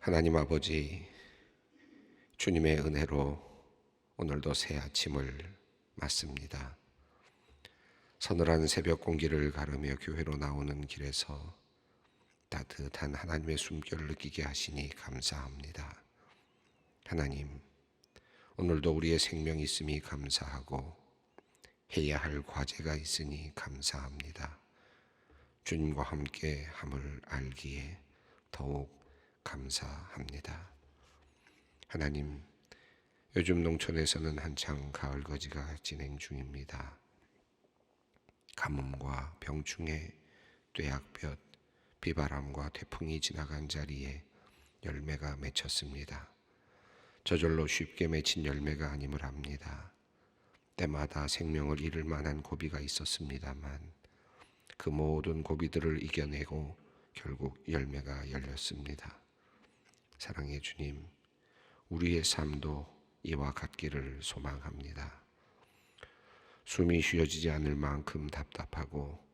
하나님 아버지, 주님의 은혜로 오늘도 새 아침을 맞습니다. 서늘한 새벽 공기를 가르며 교회로 나오는 길에서 따뜻한 하나님의 숨결을 느끼게 하시니 감사합니다. 하나님, 오늘도 우리의 생명이 있음이 감사하고 해야 할 과제가 있으니 감사합니다. 주님과 함께 함을 알기에 더욱 감사합니다. 하나님, 요즘 농촌에서는 한창 가을거지가 진행 중입니다. 가뭄과 병충해, 뙤약볕, 비바람과 태풍이 지나간 자리에 열매가 맺혔습니다. 저절로 쉽게 맺힌 열매가 아님을 압니다. 때마다 생명을 잃을 만한 고비가 있었습니다만 그 모든 고비들을 이겨내고 결국 열매가 열렸습니다. 사랑의 주님, 우리의 삶도 이와 같기를 소망합니다. 숨이 쉬어지지 않을 만큼 답답하고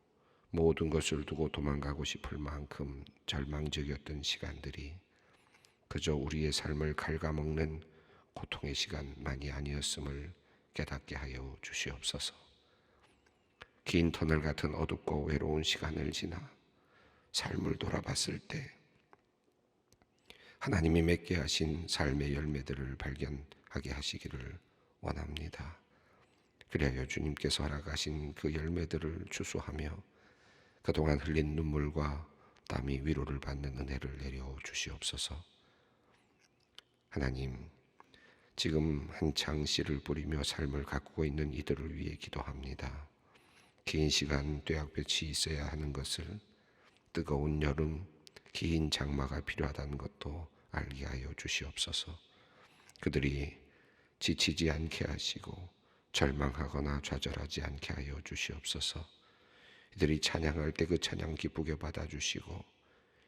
모든 것을 두고 도망가고 싶을 만큼 절망적이었던 시간들이 그저 우리의 삶을 갉아먹는 고통의 시간만이 아니었음을 깨닫게 하여 주시옵소서. 긴 터널 같은 어둡고 외로운 시간을 지나 삶을 돌아봤을 때 하나님이 맺게 하신 삶의 열매들을 발견하게 하시기를 원합니다. 그리하여 주님께서 허락하신 그 열매들을 추수하며 그동안 흘린 눈물과 땀이 위로를 받는 은혜를 내려 주시옵소서. 하나님, 지금 한창 씨를 뿌리며 삶을 가꾸고 있는 이들을 위해 기도합니다. 긴 시간 뙤약볕이 있어야 하는 것을, 뜨거운 여름, 긴 장마가 필요하다는 것도 알게 하여 주시옵소서. 그들이 지치지 않게 하시고 절망하거나 좌절하지 않게 하여 주시옵소서. 이들이 찬양할 때 그 찬양 기쁘게 받아주시고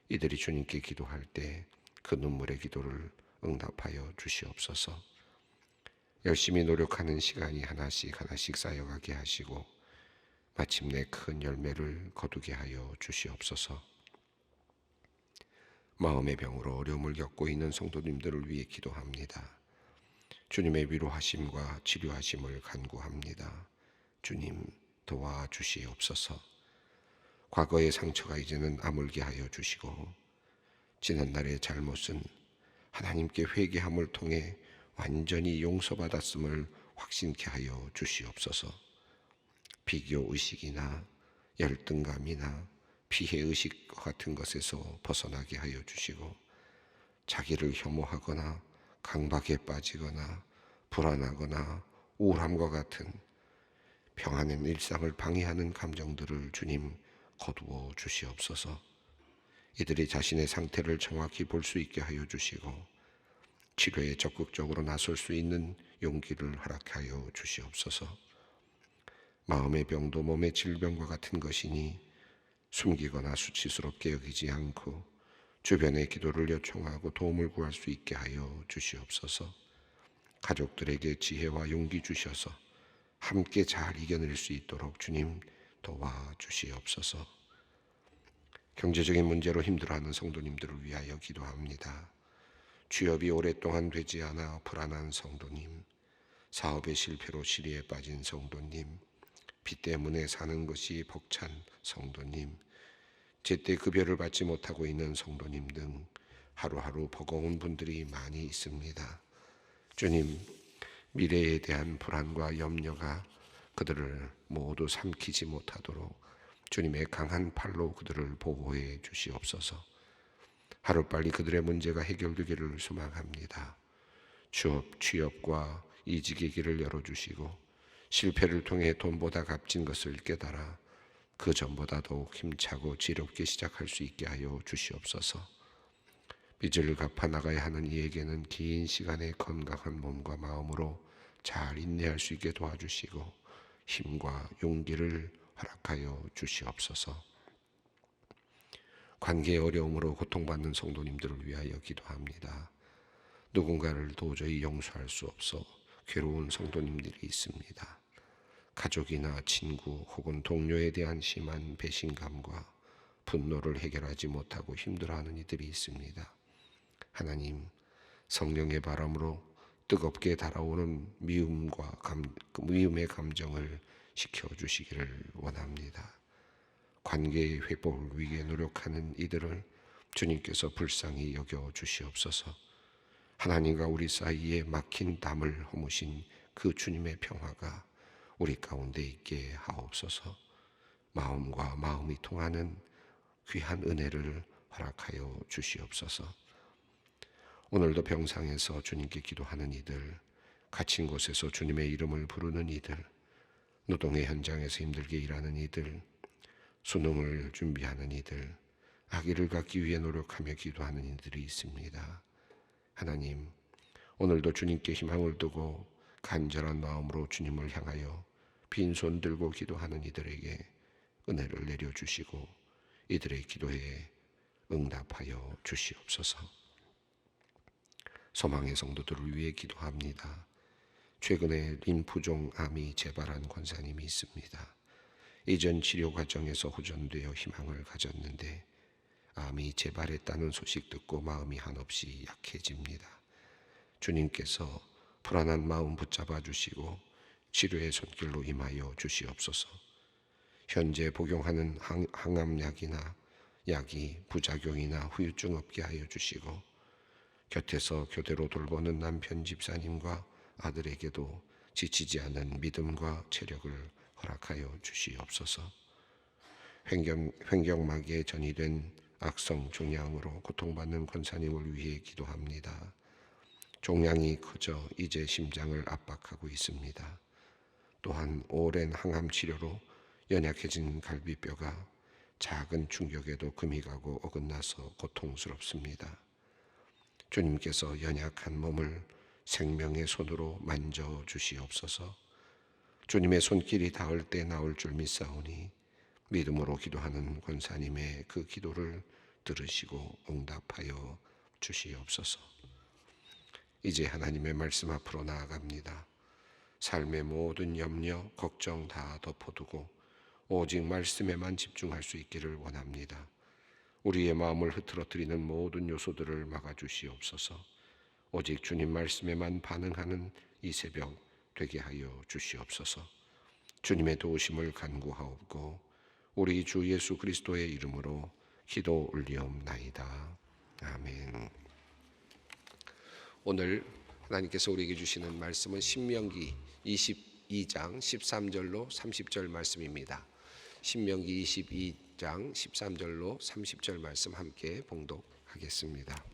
이들이 주님께 기도할 때 그 눈물의 기도를 응답하여 주시옵소서. 열심히 노력하는 시간이 하나씩 하나씩 쌓여가게 하시고 마침내 큰 열매를 거두게 하여 주시옵소서. 마음의 병으로 어려움을 겪고 있는 성도님들을 위해 기도합니다. 주님의 위로하심과 치료하심을 간구합니다. 주님, 도와주시옵소서. 과거의 상처가 이제는 아물게 하여 주시고 지난날의 잘못은 하나님께 회개함을 통해 완전히 용서받았음을 확신케 하여 주시옵소서. 비교의식이나 열등감이나 피해의식과 같은 것에서 벗어나게 하여 주시고 자기를 혐오하거나 강박에 빠지거나 불안하거나 우울함과 같은 평안한 일상을 방해하는 감정들을 주님 거두어 주시옵소서. 이들이 자신의 상태를 정확히 볼 수 있게 하여 주시고 치료에 적극적으로 나설 수 있는 용기를 허락하여 주시옵소서. 마음의 병도 몸의 질병과 같은 것이니 숨기거나 수치스럽게 여기지 않고 주변의 기도를 요청하고 도움을 구할 수 있게 하여 주시옵소서. 가족들에게 지혜와 용기 주셔서 함께 잘 이겨낼 수 있도록 주님 도와주시옵소서. 경제적인 문제로 힘들어하는 성도님들을 위하여 기도합니다. 취업이 오랫동안 되지 않아 불안한 성도님, 사업의 실패로 시리에 빠진 성도님, 빚 때문에 사는 것이 벅찬 성도님, 제때 급여를 받지 못하고 있는 성도님 등 하루하루 버거운 분들이 많이 있습니다. 주님, 미래에 대한 불안과 염려가 그들을 모두 삼키지 못하도록 주님의 강한 팔로 그들을 보호해 주시옵소서. 하루빨리 그들의 문제가 해결되기를 소망합니다. 취업과 이직의 길을 열어주시고 실패를 통해 돈보다 값진 것을 깨달아 그 전보다 더욱 힘차고 지롭게 시작할 수 있게 하여 주시옵소서. 빚을 갚아 나가야 하는 이에게는 긴 시간의 건강한 몸과 마음으로 잘 인내할 수 있게 도와주시고 힘과 용기를 허락하여 주시옵소서. 관계의 어려움으로 고통받는 성도님들을 위하여 기도합니다. 누군가를 도저히 용서할 수 없어 괴로운 성도님들이 있습니다. 가족이나 친구 혹은 동료에 대한 심한 배신감과 분노를 해결하지 못하고 힘들어하는 이들이 있습니다. 하나님, 성령의 바람으로 뜨겁게 달아오는 미움의 감정을 식혀주시기를 원합니다. 관계의 회복을 위해 노력하는 이들을 주님께서 불쌍히 여겨 주시옵소서. 하나님과 우리 사이에 막힌 담을 허무신 그 주님의 평화가 우리 가운데 있게 하옵소서. 마음과 마음이 통하는 귀한 은혜를 허락하여 주시옵소서. 오늘도 병상에서 주님께 기도하는 이들, 갇힌 곳에서 주님의 이름을 부르는 이들, 노동의 현장에서 힘들게 일하는 이들, 수능을 준비하는 이들, 아기를 갖기 위해 노력하며 기도하는 이들이 있습니다. 하나님, 오늘도 주님께 희망을 두고 간절한 마음으로 주님을 향하여 빈손 들고 기도하는 이들에게 은혜를 내려주시고 이들의 기도에 응답하여 주시옵소서. 소망의 성도들을 위해 기도합니다. 최근에 림프종 암이 재발한 권사님이 있습니다. 이전 치료 과정에서 호전되어 희망을 가졌는데 암이 재발했다는 소식 듣고 마음이 한없이 약해집니다. 주님께서 불안한 마음 붙잡아 주시고 치료의 손길로 임하여 주시옵소서. 현재 복용하는 항암약이나 약이 부작용이나 후유증 없게 하여 주시고 곁에서 교대로 돌보는 남편 집사님과 아들에게도 지치지 않은 믿음과 체력을 허락하여 주시옵소서. 횡격막에 전이된 악성 종양으로 고통받는 권사님을 위해 기도합니다. 종양이 커져 이제 심장을 압박하고 있습니다. 또한 오랜 항암 치료로 연약해진 갈비뼈가 작은 충격에도 금이 가고 어긋나서 고통스럽습니다. 주님께서 연약한 몸을 생명의 손으로 만져 주시옵소서. 주님의 손길이 닿을 때 나올 줄 믿사오니 믿음으로 기도하는 권사님의 그 기도를 들으시고 응답하여 주시옵소서. 이제 하나님의 말씀 앞으로 나아갑니다. 삶의 모든 염려, 걱정 다 덮어두고 오직 말씀에만 집중할 수 있기를 원합니다. 우리의 마음을 흐트러뜨리는 모든 요소들을 막아주시옵소서. 오직 주님 말씀에만 반응하는 이 새벽 되게 하여 주시옵소서. 주님의 도우심을 간구하옵고 우리 주 예수 그리스도의 이름으로 기도 올리옵나이다. 아멘. 오늘 하나님께서 우리에게 주시는 말씀은 신명기 22장 13절로 30절 말씀입니다. 신명기 22장 13절로 30절 말씀 함께 봉독하겠습니다.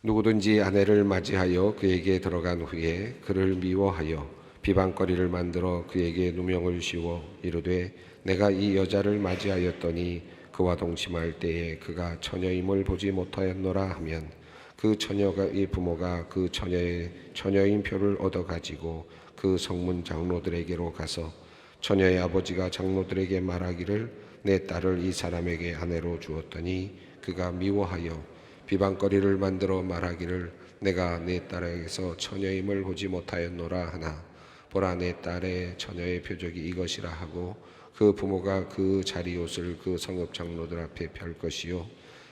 누구든지 아내를 맞이하여 그에게 들어간 후에 그를 미워하여 비방거리를 만들어 그에게 누명을 씌워 이르되 내가 이 여자를 맞이하였더니 그와 동침할 때에 그가 처녀임을 보지 못하였노라 하면 그 처녀의 부모가 그 처녀의 처녀인 표를 얻어가지고 그 성문 장로들에게로 가서 처녀의 아버지가 장로들에게 말하기를 내 딸을 이 사람에게 아내로 주었더니 그가 미워하여 비방거리를 만들어 말하기를 내가 내 딸에게서 처녀임을 보지 못하였노라 하나 보라 내 딸의 처녀의 표적이 이것이라 하고 그 부모가 그 자리옷을 그 성읍 장로들 앞에 펼 것이요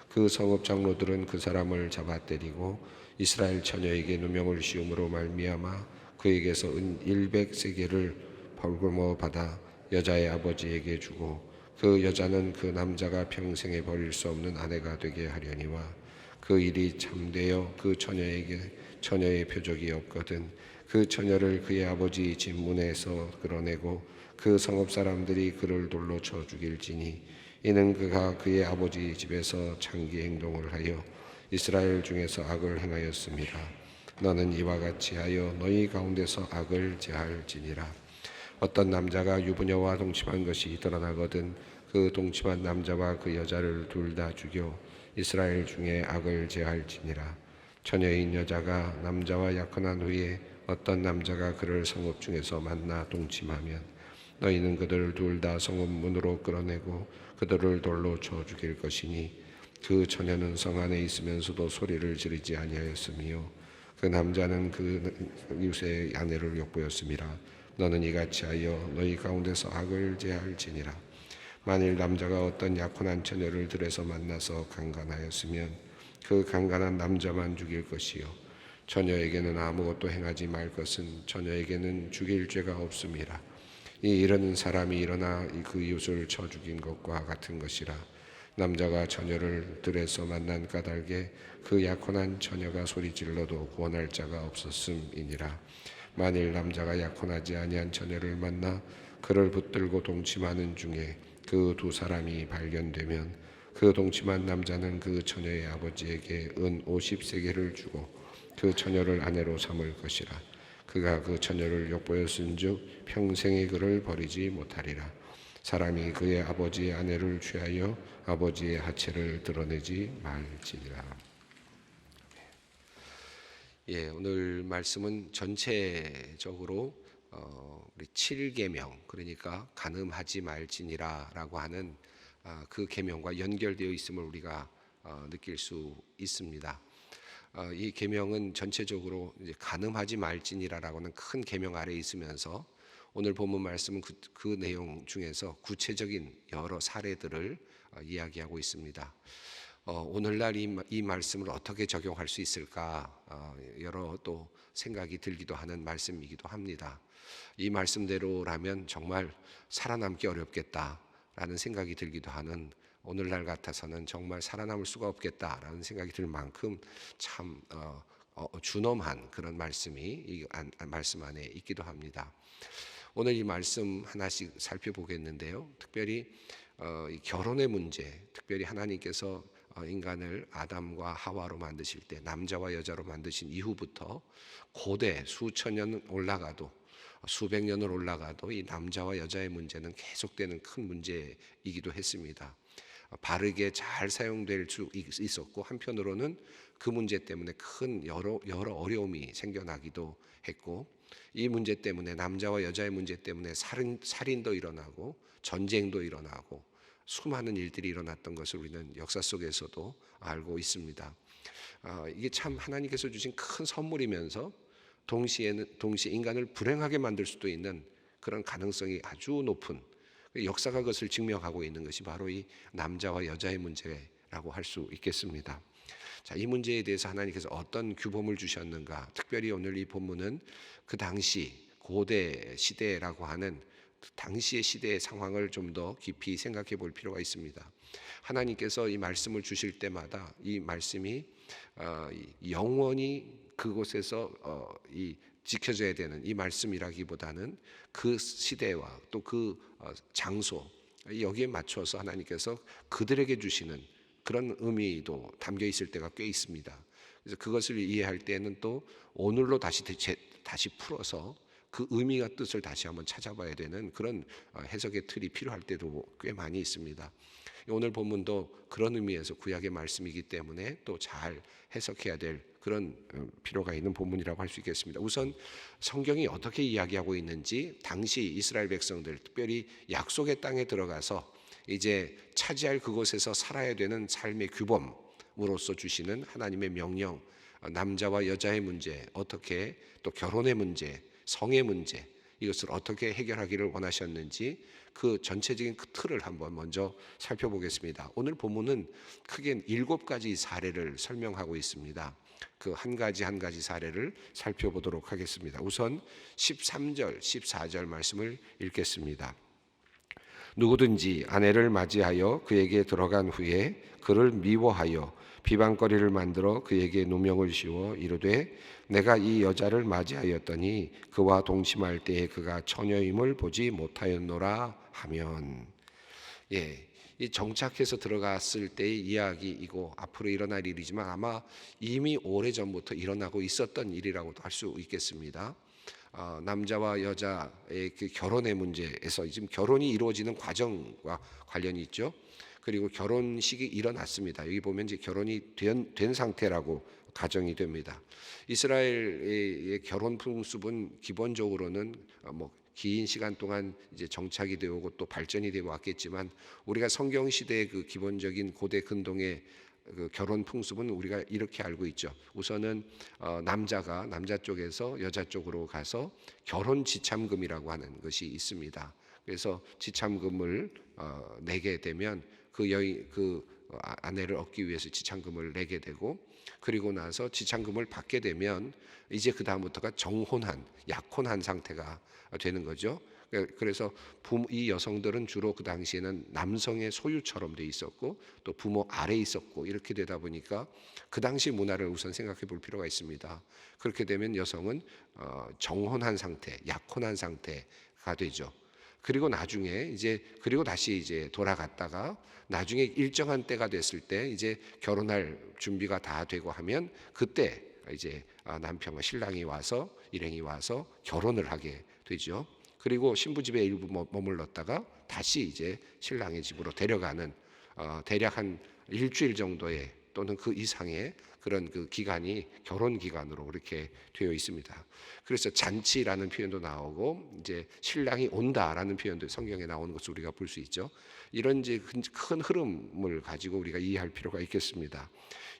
그 성읍 장로들은 그 사람을 잡아 때리고 이스라엘 처녀에게 누명을 씌움으로 말미암아 그에게서 은 100세겔을 벌금어 받아 여자의 아버지에게 주고 그 여자는 그 남자가 평생에 버릴 수 없는 아내가 되게 하려니와 그 일이 참되어 그 처녀에게 처녀의 표적이 없거든 그 처녀를 그의 아버지 집 문에서 끌어내고 그 성읍 사람들이 그를 돌로 쳐 죽일지니 이는 그가 그의 아버지 집에서 창기 행동을 하여 이스라엘 중에서 악을 행하였습니다. 너는 이와 같이 하여 너희 가운데서 악을 제할지니라. 어떤 남자가 유부녀와 동침한 것이 드러나거든 그 동침한 남자와 그 여자를 둘 다 죽여 이스라엘 중에 악을 제할지니라. 처녀인 여자가 남자와 약혼한 후에 어떤 남자가 그를 성읍 중에서 만나 동침하면 너희는 그들을 둘 다 성읍 문으로 끌어내고 그들을 돌로 쳐 죽일 것이니 그 처녀는 성 안에 있으면서도 소리를 지르지 아니하였으며 그 남자는 그 이웃의 아내를 욕보였음이라. 너는 이같이 하여 너희 가운데서 악을 제할지니라. 만일 남자가 어떤 약혼한 처녀를 들에서 만나서 강간하였으면 그 강간한 남자만 죽일 것이요 처녀에게는 아무것도 행하지 말 것은 처녀에게는 죽일 죄가 없음이라. 이 이르는 사람이 일어나 그 이웃을 쳐 죽인 것과 같은 것이라. 남자가 처녀를 들에서 만난 까닭에 그 약혼한 처녀가 소리질러도 구원할 자가 없었음이니라. 만일 남자가 약혼하지 아니한 처녀를 만나 그를 붙들고 동침하는 중에 그 두 사람이 발견되면 그 동침한 남자는 그 처녀의 아버지에게 은 50세겔을 주고 그 처녀를 아내로 삼을 것이라. 그가 그 처녀를 욕보였은즉 평생의 그를 버리지 못하리라. 사람이 그의 아버지의 아내를 취하여 아버지의 하체를 드러내지 말지니라. 오늘 말씀은 전체적으로 우리 7계명, 그러니까 간음하지 말지니라라고 하는 그 계명과 연결되어 있음을 우리가 느낄 수 있습니다. 이 계명은 전체적으로 이제 간음하지 말지니라라고는 큰 계명 아래에 있으면서 오늘 본문 말씀은 그 내용 중에서 구체적인 여러 사례들을 이야기하고 있습니다. 오늘날 이 말씀을 어떻게 적용할 수 있을까 여러 또 생각이 들기도 하는 말씀이기도 합니다. 이 말씀대로라면 정말 살아남기 어렵겠다라는 생각이 들기도 하는, 오늘날 같아서는 정말 살아남을 수가 없겠다라는 생각이 들 만큼 참 준엄한 그런 말씀이 이 말씀 안에 있기도 합니다. 오늘 이 말씀 하나씩 살펴보겠는데요. 특별히 이 결혼의 문제, 특별히 하나님께서 인간을 아담과 하와로 만드실 때 남자와 여자로 만드신 이후부터 고대 수천 년 올라가도 수백 년을 올라가도 이 남자와 여자의 문제는 계속되는 큰 문제이기도 했습니다. 바르게 잘 사용될 수 있었고 한편으로는 그 문제 때문에 큰 여러 어려움이 생겨나기도 했고, 이 문제 때문에 남자와 여자의 문제 때문에 살인도 일어나고 전쟁도 일어나고 수많은 일들이 일어났던 것을 우리는 역사 속에서도 알고 있습니다. 이게 참 하나님께서 주신 큰 선물이면서 동시에 인간을 불행하게 만들 수도 있는 그런 가능성이 아주 높은, 역사가 그것을 증명하고 있는 것이 바로 이 남자와 여자의 문제라고 할 수 있겠습니다. 자, 이 문제에 대해서 하나님께서 어떤 규범을 주셨는가? 특별히 오늘 이 본문은 그 당시 고대 시대라고 하는 당시의 시대의 상황을 좀 더 깊이 생각해 볼 필요가 있습니다. 하나님께서 이 말씀을 주실 때마다 이 말씀이 영원히 그곳에서 이 지켜져야 되는 이 말씀이라기보다는 그 시대와 또 그 장소 여기에 맞춰서 하나님께서 그들에게 주시는 그런 의미도 담겨 있을 때가 꽤 있습니다. 그래서 그것을 이해할 때는 또 오늘로 다시 풀어서 그 의미와 뜻을 다시 한번 찾아봐야 되는 그런 해석의 틀이 필요할 때도 꽤 많이 있습니다. 오늘 본문도 그런 의미에서 구약의 말씀이기 때문에 또 잘 해석해야 될 그런 필요가 있는 본문이라고 할 수 있겠습니다. 우선 성경이 어떻게 이야기하고 있는지, 당시 이스라엘 백성들, 특별히 약속의 땅에 들어가서 이제 차지할 그곳에서 살아야 되는 삶의 규범으로서 주시는 하나님의 명령, 남자와 여자의 문제, 어떻게 또 결혼의 문제, 성의 문제, 이것을 어떻게 해결하기를 원하셨는지 그 전체적인 그 틀을 한번 먼저 살펴보겠습니다. 오늘 본문은 크게 7가지 사례를 설명하고 있습니다. 그 한 가지 한 가지 사례를 살펴보도록 하겠습니다. 우선 13절, 14절 말씀을 읽겠습니다. 누구든지 아내를 맞이하여 그에게 들어간 후에 그를 미워하여 비방거리를 만들어 그에게 누명을 씌워 이르되 내가 이 여자를 맞이하였더니 그와 동침할 때에 그가 처녀임을 보지 못하였노라 하면, 이 정착해서 들어갔을 때의 이야기이고 앞으로 일어날 일이지만 아마 이미 오래전부터 일어나고 있었던 일이라고도 할 수 있겠습니다. 남자와 여자의 그 결혼의 문제에서 지금 결혼이 이루어지는 과정과 관련이 있죠. 그리고 결혼식이 일어났습니다. 여기 보면 이제 결혼이 된 상태라고 가정이 됩니다. 이스라엘의 결혼 풍습은 기본적으로는 긴 시간 동안 이제 정착이 되고 또 발전이 되어 왔겠지만, 우리가 성경 시대의 그 기본적인 고대 근동의 그 결혼 풍습은 우리가 이렇게 알고 있죠. 우선은 남자가 남자 쪽에서 여자 쪽으로 가서 결혼 지참금이라고 하는 것이 있습니다. 그래서 지참금을 내게 되면 그 아내를 얻기 위해서 지참금을 내게 되고, 그리고 나서 지참금을 받게 되면 이제 그 다음부터가 정혼한, 약혼한 상태가 되는 거죠. 그래서 이 여성들은 주로 그 당시에는 남성의 소유처럼 돼 있었고 또 부모 아래에 있었고, 이렇게 되다 보니까 그 당시 문화를 우선 생각해 볼 필요가 있습니다. 그렇게 되면 여성은 정혼한 상태, 약혼한 상태가 되죠. 그리고 나중에 그리고 다시 돌아갔다가 나중에 일정한 때가 됐을 때 이제 결혼할 준비가 다 되고 하면 그때 이제 남편과 신랑이 와서, 일행이 와서 결혼을 하게 되죠. 그리고 신부 집에 일부 머물렀다가 다시 이제 신랑의 집으로 데려가는, 대략 한 일주일 정도의 또는 그 이상의 그런 그 기간이 결혼 기간으로 그렇게 되어 있습니다. 그래서 잔치라는 표현도 나오고 이제 신랑이 온다라는 표현도 성경에 나오는 것을 우리가 볼 수 있죠. 이런 이제 큰 흐름을 가지고 우리가 이해할 필요가 있겠습니다.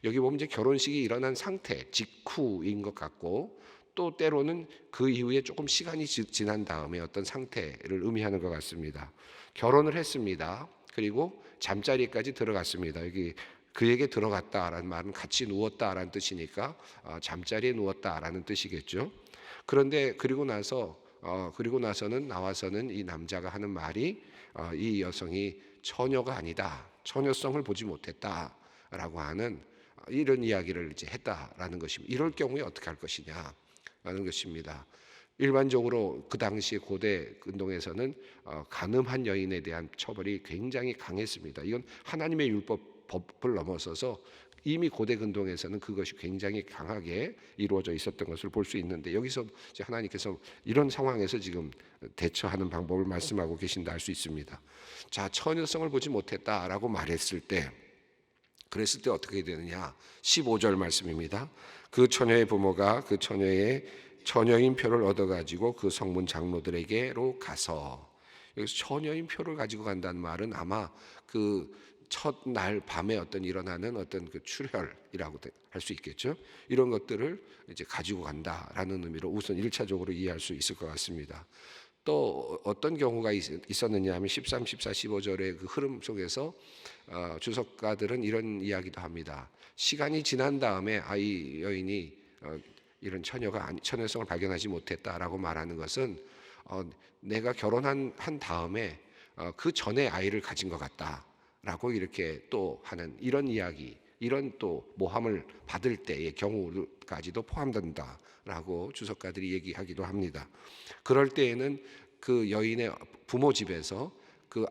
여기 보면 이제 결혼식이 일어난 상태 직후인 것 같고, 또 때로는 그 이후에 조금 시간이 지난 다음에 어떤 상태를 의미하는 것 같습니다. 결혼을 했습니다. 그리고 잠자리까지 들어갔습니다. 여기 그에게 들어갔다라는 말은 같이 누웠다라는 뜻이니까 잠자리에 누웠다라는 뜻이겠죠. 그런데 그리고 나서는 나와서는 이 남자가 하는 말이 이 여성이 처녀가 아니다, 처녀성을 보지 못했다라고 하는 이런 이야기를 이제 했다라는 것입니다. 이럴 경우에 어떻게 할 것이냐라는 것입니다. 일반적으로 그 당시 고대 근동에서는 간음한 여인에 대한 처벌이 굉장히 강했습니다. 이건 하나님의 법을 넘어서서 이미 고대 근동에서는 그것이 굉장히 강하게 이루어져 있었던 것을 볼 수 있는데, 여기서 이제 하나님께서 이런 상황에서 지금 대처하는 방법을 말씀하고 계신다 할 수 있습니다. 자, 처녀성을 보지 못했다라고 말했을 때, 그랬을 때 어떻게 되느냐? 15절 말씀입니다. 그 처녀의 부모가 그 처녀의 처녀인 표를 얻어가지고 그 성문 장로들에게로 가서, 여기서 처녀인 표를 가지고 간다는 말은 아마 그 첫날 밤에 일어나는 어떤 그 출혈이라고 할 수 있겠죠. 이런 것들을 이제 가지고 간다라는 의미로 우선 1차적으로 이해할 수 있을 것 같습니다. 또 어떤 경우가 있었느냐 하면 13, 14, 15절의 그 흐름 속에서 주석가들은 이런 이야기도 합니다. 시간이 지난 다음에 이 여인이 이런 처녀성을 발견하지 못했다라고 말하는 것은 내가 결혼한 다음에 그 전에 아이를 가진 것 같다라고 이렇게 또 하는 이런 이야기, 이런 또 모함을 받을 때의 경우까지도 포함된다라고 주석가들이 얘기하기도 합니다. 그럴 때에는 그 여인의 부모 집에서 그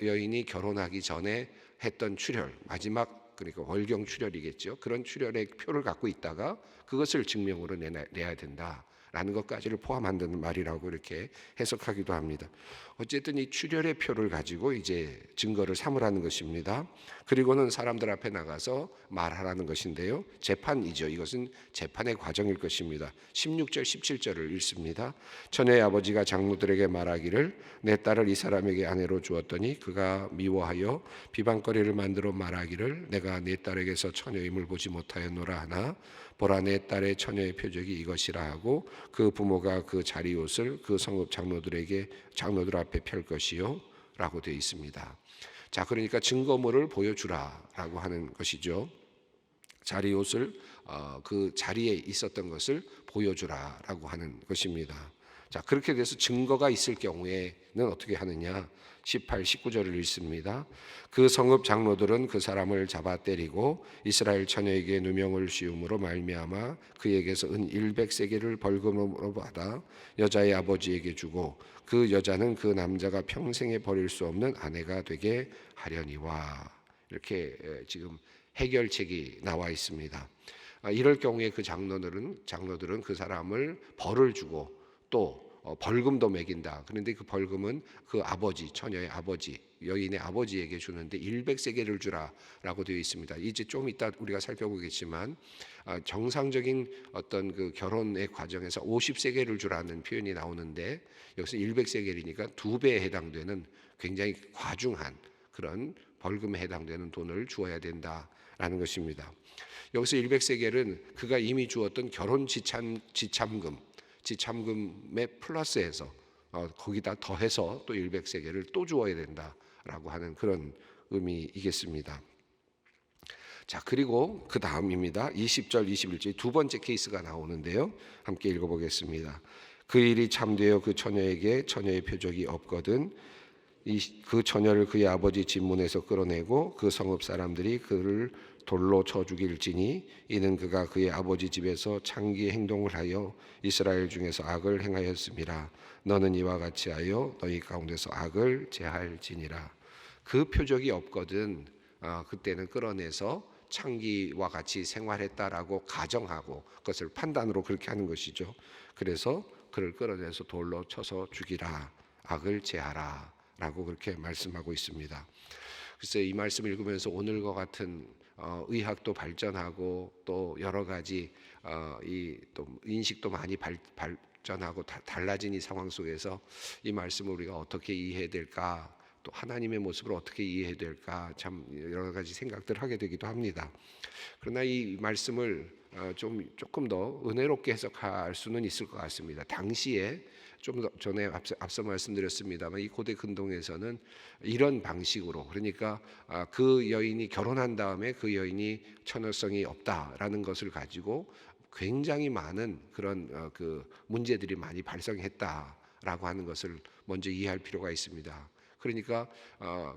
여인이 결혼하기 전에 했던 출혈, 마지막 그러니까 월경 출혈이겠죠. 그런 출혈의 표를 갖고 있다가 그것을 증명으로 내야 된다라는 것까지를 포함한다는 말이라고 이렇게 해석하기도 합니다. 어쨌든 이 출혈의 표를 가지고 이제 증거를 삼으라는 것입니다. 그리고는 사람들 앞에 나가서 말하라는 것인데요. 재판이죠. 이것은 재판의 과정일 것입니다. 16절, 17절을 읽습니다. 처녀의 아버지가 장로들에게 말하기를 내 딸을 이 사람에게 아내로 주었더니 그가 미워하여 비방거리를 만들어 말하기를 내가 내 딸에게서 처녀임을 보지 못하였노라 하나 보라 내 딸의 처녀의 표적이 이것이라 하고 그 부모가 그 자리옷을 그 성읍 장로들 앞에 펼 것이요 라고 되어 있습니다. 자, 그러니까 증거물을 보여주라라고 하는 것이죠. 자리옷을 그 자리에 있었던 것을 보여주라라고 하는 것입니다. 자, 그렇게 돼서 증거가 있을 경우에는 어떻게 하느냐? 18, 19절을 읽습니다. 그 성읍 장로들은 그 사람을 잡아 때리고 이스라엘 처녀에게 누명을 씌움으로 말미암아 그에게서 은 100세겔을 벌금으로 받아 여자의 아버지에게 주고 그 여자는 그 남자가 평생에 버릴 수 없는 아내가 되게 하려니와. 이렇게 지금 해결책이 나와 있습니다. 이럴 경우에 그 장로들은 그 사람을 벌을 주고 또 벌금도 매긴다. 그런데 그 벌금은 그 아버지, 처녀의 아버지, 여인의 아버지에게 주는데 100세겔을 주라라고 되어 있습니다. 이제 좀 이따 우리가 살펴보겠지만 정상적인 어떤 그 결혼의 과정에서 50세겔을 주라는 표현이 나오는데 여기서 100세겔이니까 2배에 해당되는 굉장히 과중한 그런 벌금에 해당되는 돈을 주어야 된다라는 것입니다. 여기서 100세겔은 그가 이미 주었던 결혼 지참금에 플러스해서 거기다 더해서 또 100세겔을 또 주어야 된다라고 하는 그런 의미이겠습니다. 자, 그리고 그 다음입니다. 20절, 21절 두 번째 케이스가 나오는데요. 함께 읽어보겠습니다. 그 일이 참되어 그 처녀에게 처녀의 표적이 없거든 그 처녀를 그의 아버지 집 문에서 끌어내고 그 성읍 사람들이 그를 돌로 쳐 죽일지니 이는 그가 그의 아버지 집에서 창기 행동을 하여 이스라엘 중에서 악을 행하였음이라. 너는 이와 같이 하여 너희 가운데서 악을 제할지니라. 그 표적이 없거든 그때는 끌어내서 창기와 같이 생활했다라고 가정하고 그것을 판단으로 그렇게 하는 것이죠. 그래서 그를 끌어내서 돌로 쳐서 죽이라. 악을 제하라 라고 그렇게 말씀하고 있습니다. 글쎄 이 말씀을 읽으면서 오늘과 같은 의학도 발전하고 또 여러 가지 이 또 인식도 많이 발전하고 달라진 이 상황 속에서 이 말씀을 우리가 어떻게 이해해야 될까, 또 하나님의 모습을 어떻게 이해해야 될까 참 여러 가지 생각들을 하게 되기도 합니다. 그러나 이 말씀을 조금 더 은혜롭게 해석할 수는 있을 것 같습니다. 당시에 좀 전에 앞서 말씀드렸습니다만 이 고대 근동에서는 이런 방식으로, 그러니까 그 여인이 결혼한 다음에 그 여인이 처녀성이 없다라는 것을 가지고 굉장히 많은 그런 그 문제들이 많이 발생했다라고 하는 것을 먼저 이해할 필요가 있습니다. 그러니까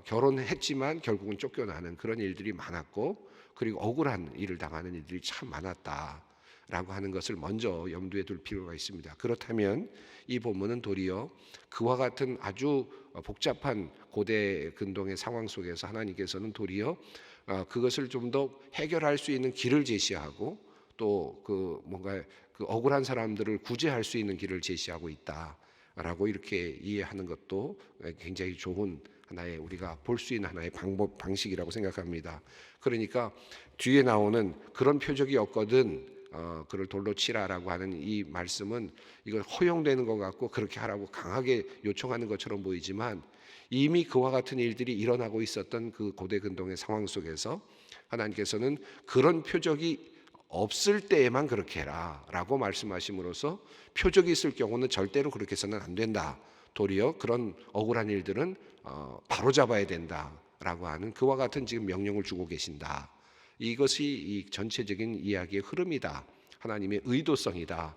결혼했지만 결국은 쫓겨나는 그런 일들이 많았고, 그리고 억울한 일을 당하는 일들이 참 많았다라고 하는 것을 먼저 염두에 둘 필요가 있습니다. 그렇다면 이 본문은 도리어 그와 같은 아주 복잡한 고대 근동의 상황 속에서 하나님께서는 도리어 그것을 좀 더 해결할 수 있는 길을 제시하고 또 그 뭔가 그 억울한 사람들을 구제할 수 있는 길을 제시하고 있다라고 이렇게 이해하는 것도 굉장히 좋은 하나의 우리가 볼 수 있는 하나의 방식이라고 생각합니다. 그러니까 뒤에 나오는 그런 표적이 없거든 그를 돌로 치라라고 하는 이 말씀은 이건 허용되는 것 같고 그렇게 하라고 강하게 요청하는 것처럼 보이지만 이미 그와 같은 일들이 일어나고 있었던 그 고대 근동의 상황 속에서 하나님께서는 그런 표적이 없을 때에만 그렇게 해라라고 말씀하심으로써 표적이 있을 경우는 절대로 그렇게 해서는 안 된다. 도리어 그런 억울한 일들은 바로잡아야 된다라고 하는 그와 같은 지금 명령을 주고 계신다. 이것이 이 전체적인 이야기의 흐름이다. 하나님의 의도성이다.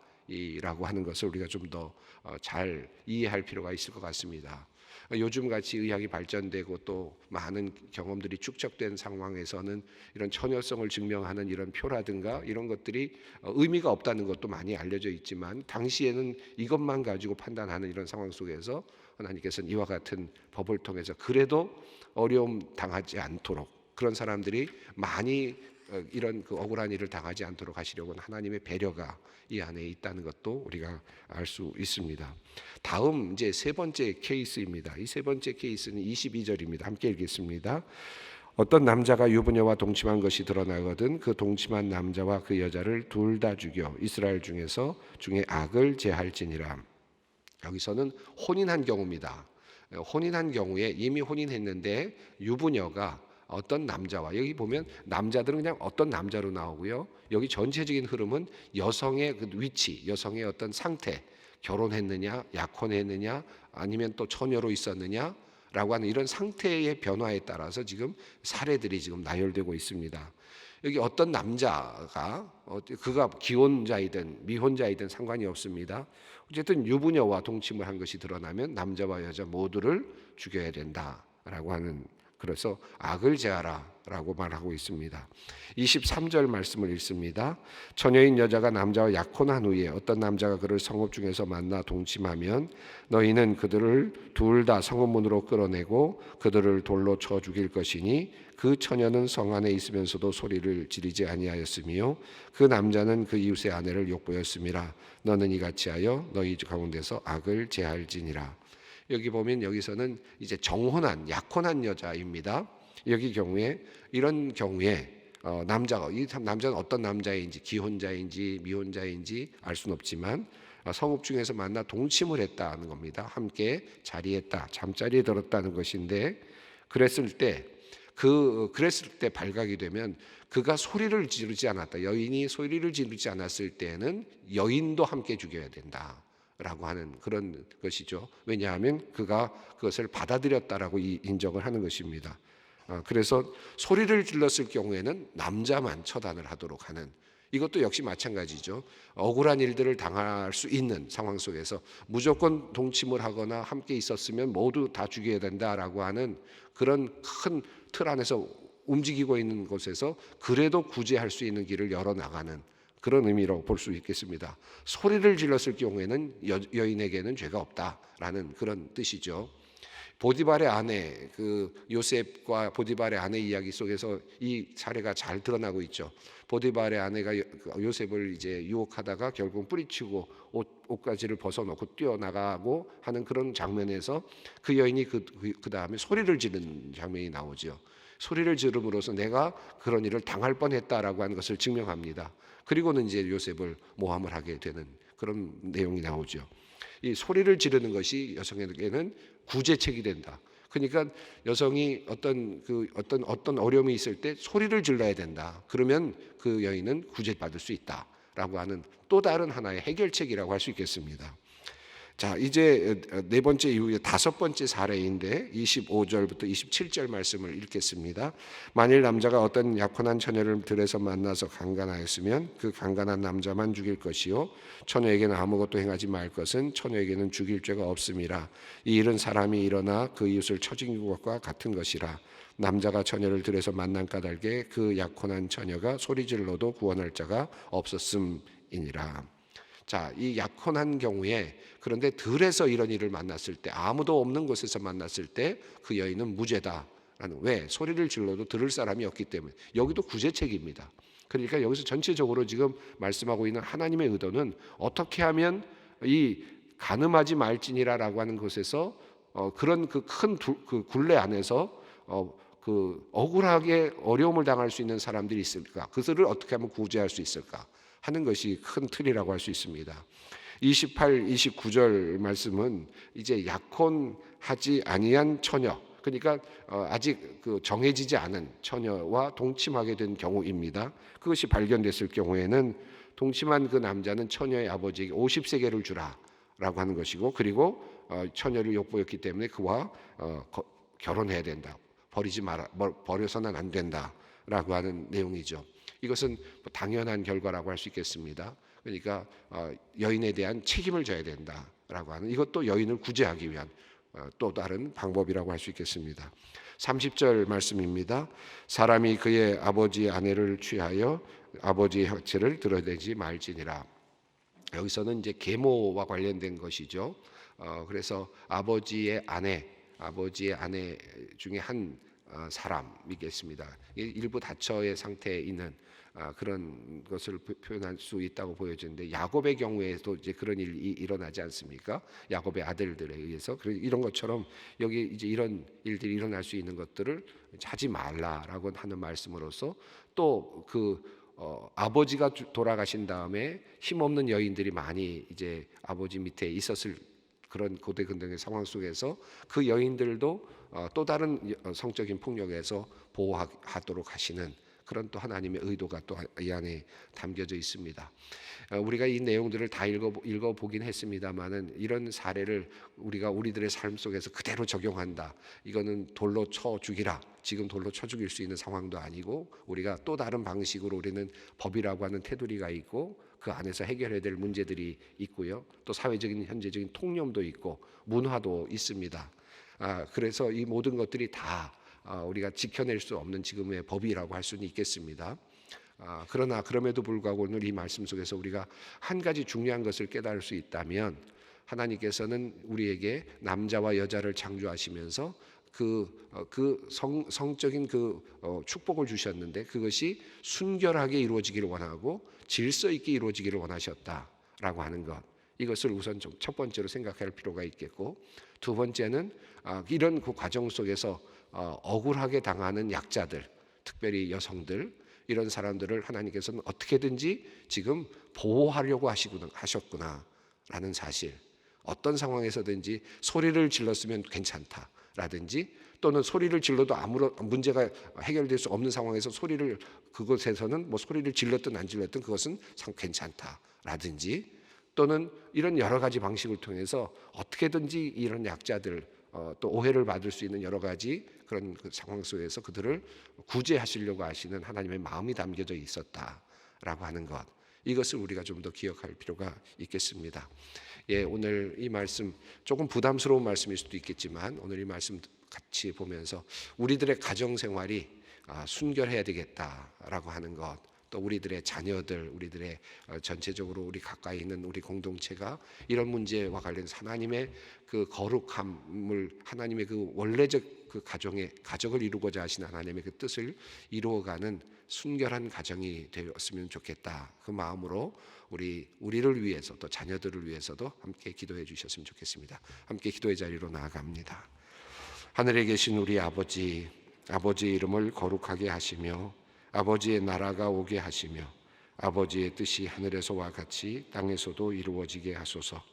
라고 하는 것을 우리가 좀 더 잘 이해할 필요가 있을 것 같습니다. 요즘같이 의학이 발전되고 또 많은 경험들이 축적된 상황에서는 이런 처녀성을 증명하는 이런 표라든가 이런 것들이 의미가 없다는 것도 많이 알려져 있지만 당시에는 이것만 가지고 판단하는 이런 상황 속에서 하나님께서는 이와 같은 법을 통해서 그래도 어려움 당하지 않도록 그런 사람들이 많이 이런 그 억울한 일을 당하지 않도록 하시려고는 하나님의 배려가 이 안에 있다는 것도 우리가 알 수 있습니다. 다음 이제 세 번째 케이스입니다. 이 세 번째 케이스는 22절입니다. 함께 읽겠습니다. 어떤 남자가 유부녀와 동침한 것이 드러나거든 그 동침한 남자와 그 여자를 둘 다 죽여 이스라엘 중에 악을 제할지니라. 여기서는 혼인한 경우입니다. 혼인한 경우에 이미 혼인했는데 유부녀가 어떤 남자와, 여기 보면 남자들은 그냥 어떤 남자로 나오고요. 여기 전체적인 흐름은 여성의 그 위치, 여성의 어떤 상태, 결혼했느냐, 약혼했느냐, 아니면 또 처녀로 있었느냐라고 하는 이런 상태의 변화에 따라서 지금 사례들이 지금 나열되고 있습니다. 여기 어떤 남자가 그가 기혼자이든 미혼자이든 상관이 없습니다. 어쨌든 유부녀와 동침을 한 것이 드러나면 남자와 여자 모두를 죽여야 된다라고 하는, 그래서 악을 제하라라고 말하고 있습니다. 23절 말씀을 읽습니다. 처녀인 여자가 남자와 약혼한 후에 어떤 남자가 그를 성읍 중에서 만나 동침하면 너희는 그들을 둘 다 성읍 문으로 끌어내고 그들을 돌로 쳐 죽일 것이니 그 처녀는 성 안에 있으면서도 소리를 지르지 아니하였으며 그 남자는 그 이웃의 아내를 욕보였음이라. 너는 이같이 하여 너희 가운데서 악을 제할지니라. 여기 보면 여기서는 이제 정혼한 약혼한 여자입니다. 여기 경우에 이런 경우에 남자가, 이 남자는 어떤 남자인지 기혼자인지 미혼자인지 알 수는 없지만 성읍 중에서 만나 동침을 했다는 겁니다. 함께 자리했다, 잠자리에 들었다는 것인데 그랬을 때 발각이 되면 그가 소리를 지르지 않았다. 여인이 소리를 지르지 않았을 때는 여인도 함께 죽여야 된다. 라고 하는 그런 것이죠. 왜냐하면 그가 그것을 받아들였다라고 인정을 하는 것입니다. 그래서 소리를 질렀을 경우에는 남자만 처단을 하도록 하는, 이것도 역시 마찬가지죠. 억울한 일들을 당할 수 있는 상황 속에서 무조건 동침을 하거나 함께 있었으면 모두 다 죽여야 된다라고 하는 그런 큰 틀 안에서 움직이고 있는 곳에서 그래도 구제할 수 있는 길을 열어나가는 그런 의미로 볼 수 있겠습니다. 소리를 질렀을 경우에는 여인에게는 죄가 없다라는 그런 뜻이죠. 보디발의 아내, 그 요셉과 보디발의 아내 이야기 속에서 이 사례가 잘 드러나고 있죠. 보디발의 아내가 요셉을 이제 유혹하다가 결국 뿌리치고 옷가지를 벗어놓고 뛰어나가고 하는 그런 장면에서 그 여인이 그 다음에 소리를 지르는 장면이 나오죠. 소리를 지름으로써 내가 그런 일을 당할 뻔했다라고 하는 것을 증명합니다. 그리고는 이제 요셉을 모함을 하게 되는 그런 내용이 나오죠. 이 소리를 지르는 것이 여성에게는 구제책이 된다. 그러니까 여성이 어떤 어려움이 있을 때 소리를 질러야 된다. 그러면 그 여인은 구제받을 수 있다라고 하는 또 다른 하나의 해결책이라고 할 수 있겠습니다. 자, 이제 네 번째 이후에 다섯 번째 사례인데 25절부터 27절 말씀을 읽겠습니다. 만일 남자가 어떤 약혼한 처녀를 들에서 만나서 강간하였으면 그 강간한 남자만 죽일 것이요 처녀에게는 아무것도 행하지 말 것은 처녀에게는 죽일 죄가 없음이라. 이 일은 사람이 일어나 그 이웃을 쳐 죽인 것과 같은 것이라. 남자가 처녀를 들에서 만난 까닭에 그 약혼한 처녀가 소리질러도 구원할 자가 없었음이니라. 자, 이 약혼한 경우에 그런데 들에서 이런 일을 만났을 때, 아무도 없는 곳에서 만났을 때 그 여인은 무죄다라는, 왜? 소리를 질러도 들을 사람이 없기 때문에. 여기도 구제책입니다. 그러니까 여기서 전체적으로 지금 말씀하고 있는 하나님의 의도는 어떻게 하면 이 간음하지 말지니라라고 하는 곳에서 그런 그 큰 그 굴레 안에서 그 억울하게 어려움을 당할 수 있는 사람들이 있을까? 그들을 어떻게 하면 구제할 수 있을까? 하는 것이 큰 틀이라고 할 수 있습니다. 28, 29절 말씀은 이제 약혼하지 아니한 처녀, 그러니까 아직 그 정해지지 않은 처녀와 동침하게 된 경우입니다. 그것이 발견됐을 경우에는 동침한 그 남자는 처녀의 아버지에게 50세겔을 주라라고 하는 것이고, 그리고 처녀를 욕보였기 때문에 그와 결혼해야 된다. 버려서는 안 된다라고 하는 내용이죠. 이것은 당연한 결과라고 할 수 있겠습니다. 그러니까 여인에 대한 책임을 져야 된다라고 하는, 이것도 여인을 구제하기 위한 또 다른 방법이라고 할 수 있겠습니다. 30절 말씀입니다. 사람이 그의 아버지의 아내를 취하여 아버지의 혈체를 드러내지 말지니라. 여기서는 이제 계모와 관련된 것이죠. 그래서 아버지의 아내 중에 한 사람이겠습니다. 일부 다처의 상태에 있는 그런 것을 표현할 수 있다고 보여지는데, 야곱의 경우에도 이제 그런 일이 일어나지 않습니까? 야곱의 아들들에 의해서. 이런 것처럼 여기 이제 이런 일들이 일어날 수 있는 것들을 하지 말라라고 하는 말씀으로서, 또 아버지가 돌아가신 다음에 힘없는 여인들이 많이 이제 아버지 밑에 있었을 그런 고대 근동의 상황 속에서 그 여인들도 또 다른 성적인 폭력에서 보호하도록 하시는 그런 또 하나님의 의도가 또 이 안에 담겨져 있습니다. 우리가 이 내용들을 다 읽어보긴 했습니다만은, 이런 사례를 우리가 우리들의 삶 속에서 그대로 적용한다, 이거는 돌로 쳐 죽이라, 지금 돌로 쳐 죽일 수 있는 상황도 아니고, 우리가 또 다른 방식으로 우리는 법이라고 하는 테두리가 있고 그 안에서 해결해야 될 문제들이 있고요, 또 사회적인 현재적인 통념도 있고 문화도 있습니다. 그래서 이 모든 것들이 다 우리가 지켜낼 수 없는 지금의 법이라고 할 수는 있겠습니다. 그러나 그럼에도 불구하고 오늘 이 말씀 속에서 우리가 한 가지 중요한 것을 깨달을 수 있다면, 하나님께서는 우리에게 남자와 여자를 창조하시면서 성적인 축복을 주셨는데, 그것이 순결하게 이루어지기를 원하고 질서 있게 이루어지기를 원하셨다라고 하는 것, 이것을 우선 첫 번째로 생각할 필요가 있겠고, 두 번째는 이런 그 과정 속에서 억울하게 당하는 약자들, 특별히 여성들, 이런 사람들을 하나님께서는 어떻게든지 지금 보호하려고 하셨구나라는 사실, 어떤 상황에서든지 소리를 질렀으면 괜찮다라든지, 또는 소리를 질러도 아무런 문제가 해결될 수 없는 상황에서 그곳에서는 뭐 소리를 질렀든 안 질렀든 그것은 괜찮다라든지, 또는 이런 여러 가지 방식을 통해서 어떻게든지 이런 약자들, 또 오해를 받을 수 있는 여러 가지 그런 그 상황 속에서 그들을 구제하시려고 하시는 하나님의 마음이 담겨져 있었다라고 하는 것, 이것을 우리가 좀 더 기억할 필요가 있겠습니다. 예, 오늘 이 말씀 조금 부담스러운 말씀일 수도 있겠지만 오늘 이 말씀 같이 보면서 우리들의 가정 생활이 순결해야 되겠다라고 하는 것, 또 우리들의 자녀들, 우리들의 전체적으로 우리 가까이 있는 우리 공동체가 이런 문제와 관련해서 하나님의 그 거룩함을, 하나님의 그 원래적 그 가족을 이루고자 하신 하나님의 그 뜻을 이루어가는 순결한 가정이 되었으면 좋겠다. 그 마음으로 우리를 위해서 또 자녀들을 위해서도 함께 기도해 주셨으면 좋겠습니다. 함께 기도의 자리로 나아갑니다. 하늘에 계신 우리 아버지, 아버지의 이름을 거룩하게 하시며 아버지의 나라가 오게 하시며 아버지의 뜻이 하늘에서와 같이 땅에서도 이루어지게 하소서.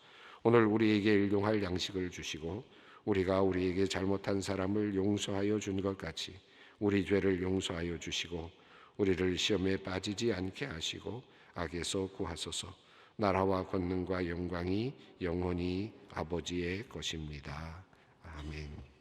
오늘 우리에게 일용할 양식을 주시고 우리가 우리에게 잘못한 사람을 용서하여 준 것 같이 우리 죄를 용서하여 주시고 우리를 시험에 빠지지 않게 하시고 악에서 구하소서. 나라와 권능과 영광이 영원히 아버지의 것입니다. 아멘.